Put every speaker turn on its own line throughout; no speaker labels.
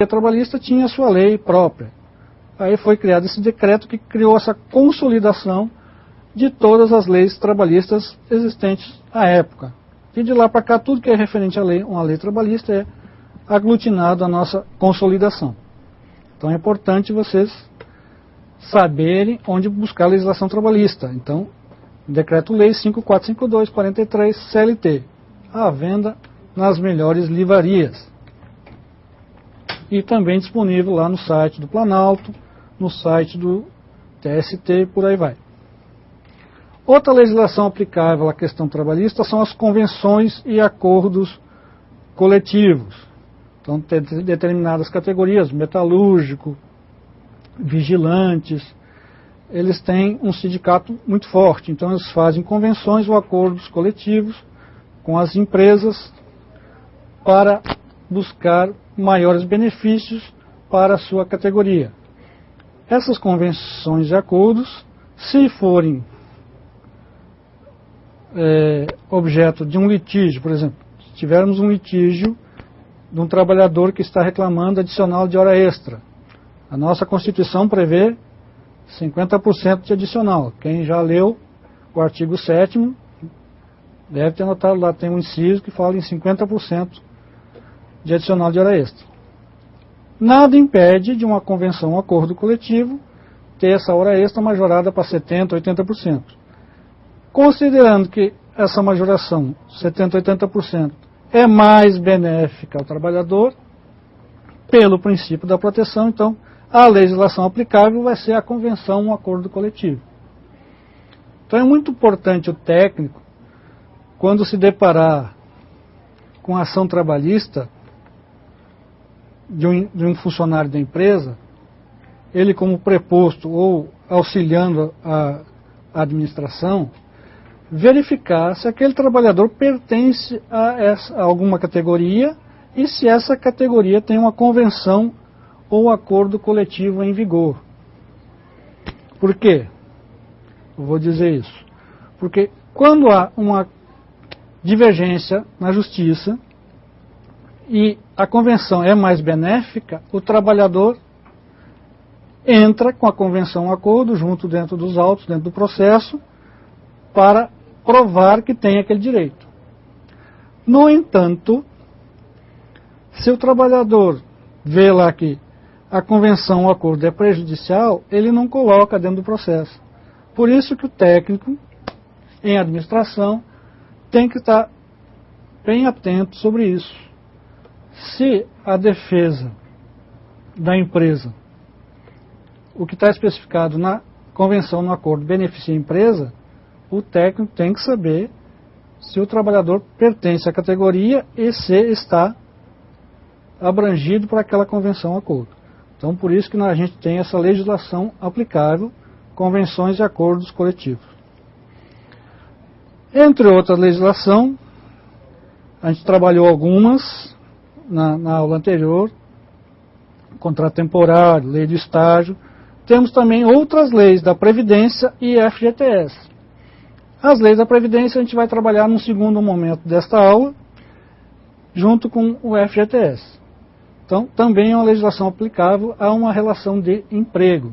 trabalhista tinha a sua lei própria. Aí foi criado esse decreto que criou essa consolidação de todas as leis trabalhistas existentes à época. E de lá para cá, tudo que é referente à lei, uma lei trabalhista é aglutinado à nossa consolidação. Então é importante vocês saberem onde buscar a legislação trabalhista. Então, Decreto-Lei 5452/43 CLT, a venda nas melhores livrarias. E também disponível lá no site do Planalto, no site do TST e por aí vai. Outra legislação aplicável à questão trabalhista são as convenções e acordos coletivos. Então, tem determinadas categorias, metalúrgico, vigilantes, eles têm um sindicato muito forte, então eles fazem convenções ou acordos coletivos com as empresas para buscar maiores benefícios para a sua categoria. Essas convenções e acordos, se forem objeto de um litígio, por exemplo, se tivermos um litígio de um trabalhador que está reclamando adicional de hora extra, a nossa Constituição prevê 50% de adicional. Quem já leu o artigo 7º deve ter notado lá, tem um inciso que fala em 50% de adicional de hora extra. Nada impede de uma convenção ou acordo coletivo ter essa hora extra majorada para 70%, 80%. Considerando que essa majoração, 70%, 80%, é mais benéfica ao trabalhador, pelo princípio da proteção, então, a legislação aplicável vai ser a convenção ou um acordo coletivo. Então é muito importante o técnico, quando se deparar com a ação trabalhista de um funcionário da empresa, ele como preposto ou auxiliando a administração, verificar se aquele trabalhador pertence a alguma categoria e se essa categoria tem uma convenção ou acordo coletivo em vigor. Por quê? Eu vou dizer isso. Porque quando há uma divergência na justiça e a convenção é mais benéfica, o trabalhador entra com a convenção ou acordo junto dentro dos autos, dentro do processo, para provar que tem aquele direito. No entanto, se o trabalhador vê lá que a convenção ou acordo é prejudicial, ele não coloca dentro do processo. Por isso que o técnico, em administração, tem que estar bem atento sobre isso. Se a defesa da empresa, o que está especificado na convenção, no acordo, beneficia a empresa, o técnico tem que saber se o trabalhador pertence à categoria e se está abrangido por aquela convenção ou acordo. Então, por isso que a gente tem essa legislação aplicável, convenções e acordos coletivos. Entre outras legislação, a gente trabalhou algumas na aula anterior, contrato temporário, lei de estágio. Temos também outras leis da Previdência e FGTS. As leis da Previdência a gente vai trabalhar num segundo momento desta aula, junto com o FGTS. Então, também é uma legislação aplicável a uma relação de emprego.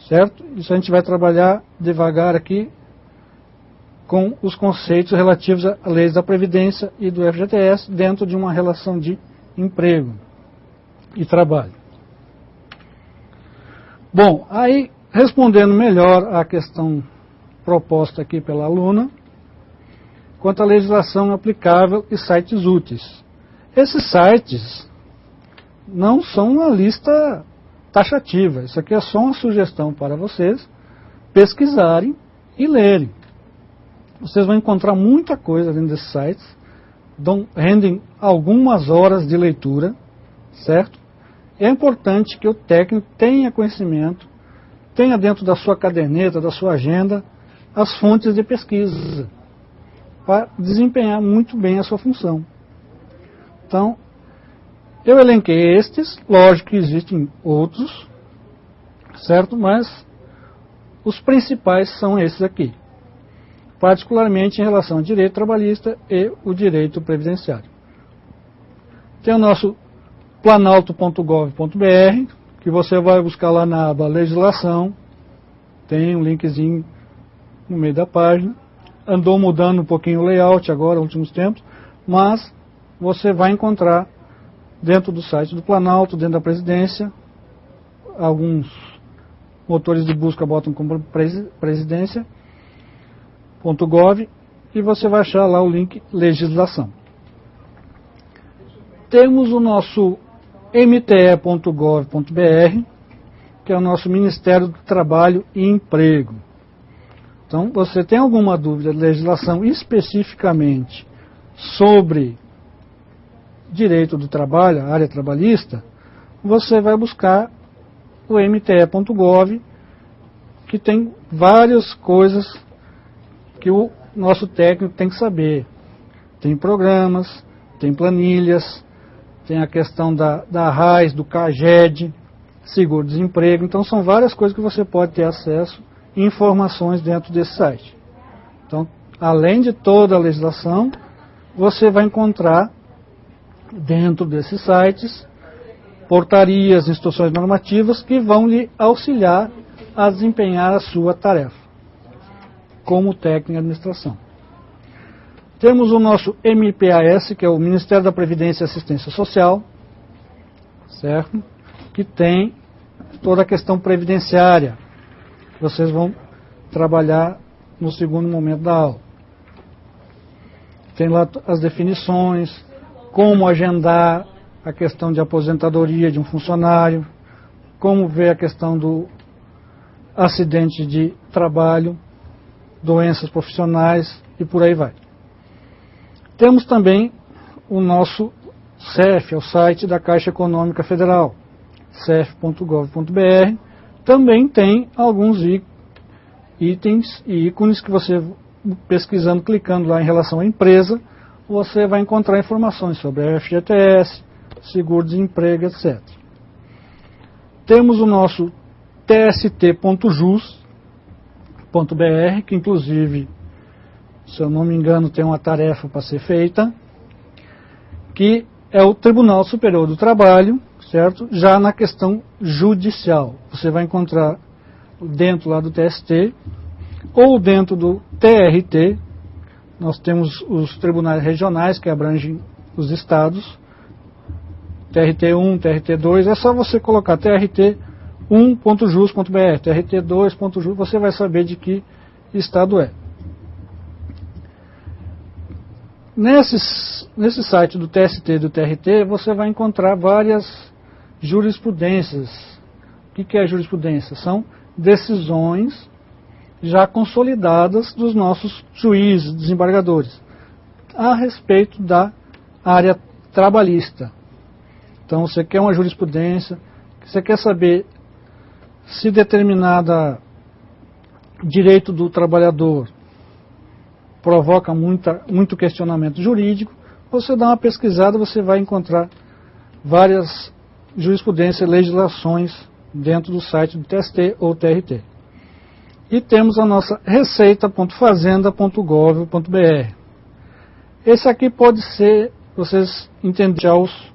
Certo? Isso a gente vai trabalhar devagar aqui com os conceitos relativos a leis da Previdência e do FGTS dentro de uma relação de emprego e trabalho. Bom, aí, respondendo melhor à questão proposta aqui pela aluna, quanto à legislação aplicável e sites úteis. Esses sites não são uma lista taxativa, isso aqui é só uma sugestão para vocês pesquisarem e lerem. Vocês vão encontrar muita coisa dentro desses sites, rendem algumas horas de leitura, certo? É importante que o técnico tenha conhecimento, tenha dentro da sua caderneta, da sua agenda, as fontes de pesquisa, para desempenhar muito bem a sua função. Então, eu elenquei estes, lógico que existem outros, certo? Mas os principais são esses aqui, particularmente em relação ao direito trabalhista e o direito previdenciário. Tem o nosso planalto.gov.br, que você vai buscar lá na aba legislação, tem um linkzinho no meio da página. Andou mudando um pouquinho o layout agora, nos últimos tempos, mas você vai encontrar dentro do site do Planalto, dentro da presidência, alguns motores de busca botam como presidência.gov e você vai achar lá o link legislação. Temos o nosso mte.gov.br, que é o nosso Ministério do Trabalho e Emprego. Então, você tem alguma dúvida de legislação especificamente sobre direito do trabalho, a área trabalhista, você vai buscar o mte.gov, que tem várias coisas que o nosso técnico tem que saber. Tem programas, tem planilhas, tem a questão da RAIS, do CAGED, seguro-desemprego. Então, são várias coisas que você pode ter acesso e informações dentro desse site. Então, além de toda a legislação, você vai encontrar dentro desses sites portarias, instruções normativas que vão lhe auxiliar a desempenhar a sua tarefa como técnico em administração. Temos o nosso MPAS, que é o Ministério da Previdência e Assistência Social, certo? Que tem toda a questão previdenciária. Vocês vão trabalhar no segundo momento da aula. Tem lá as definições, como agendar a questão de aposentadoria de um funcionário, como ver a questão do acidente de trabalho, doenças profissionais e por aí vai. Temos também o nosso CEF, é o site da Caixa Econômica Federal, cef.gov.br. Também tem alguns itens e ícones que você, pesquisando, clicando lá em relação à empresa, você vai encontrar informações sobre a FGTS, seguro-desemprego, etc. Temos o nosso tst.jus.br, que inclusive, se eu não me engano, tem uma tarefa para ser feita, que é o Tribunal Superior do Trabalho, certo? Já na questão judicial. Você vai encontrar dentro lá do TST, ou dentro do TRT, nós temos os tribunais regionais que abrangem os estados, TRT1, TRT2, é só você colocar trt1.jus.br, trt2.jus, você vai saber de que estado é. Nesse site do TST e do TRT, você vai encontrar várias jurisprudências. O que é jurisprudência? São decisões já consolidadas dos nossos juízes, desembargadores, a respeito da área trabalhista. Então, você quer uma jurisprudência, você quer saber se determinada direito do trabalhador provoca muito questionamento jurídico, você dá uma pesquisada, você vai encontrar várias jurisprudências e legislações dentro do site do TST ou TRT. E temos a nossa receita.fazenda.gov.br. Esse aqui pode ser, vocês entenderem já os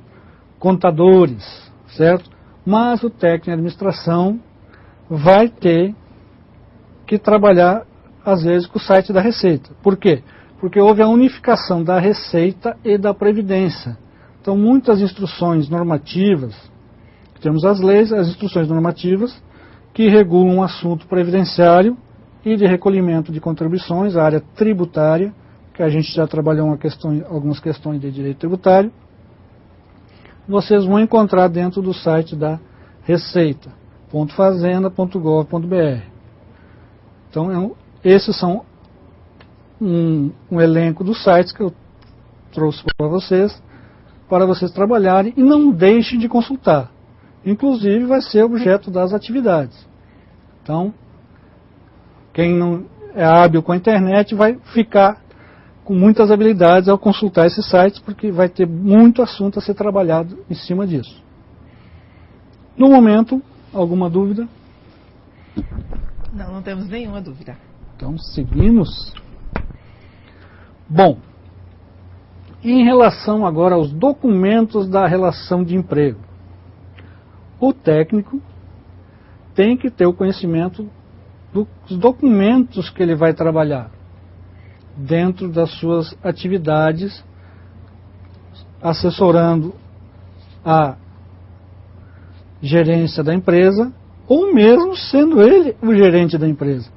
contadores, certo? Mas o técnico em administração vai ter que trabalhar, às vezes, com o site da Receita. Por quê? Porque houve a unificação da Receita e da Previdência. Então, muitas instruções normativas, temos as leis, as instruções normativas, que regulam o assunto previdenciário e de recolhimento de contribuições, a área tributária, que a gente já trabalhou algumas questões de direito tributário, vocês vão encontrar dentro do site da receita.fazenda.gov.br. Então, esses são um elenco dos sites que eu trouxe para vocês trabalharem, e não deixem de consultar. Inclusive, vai ser objeto das atividades. Então, quem não é hábil com a internet vai ficar com muitas habilidades ao consultar esses sites, porque vai ter muito assunto a ser trabalhado em cima disso. No momento, alguma dúvida?
Não temos nenhuma dúvida.
Então, seguimos. Bom, E em relação agora aos documentos da relação de emprego, o técnico tem que ter o conhecimento dos documentos que ele vai trabalhar dentro das suas atividades, assessorando a gerência da empresa, ou mesmo sendo ele o gerente da empresa.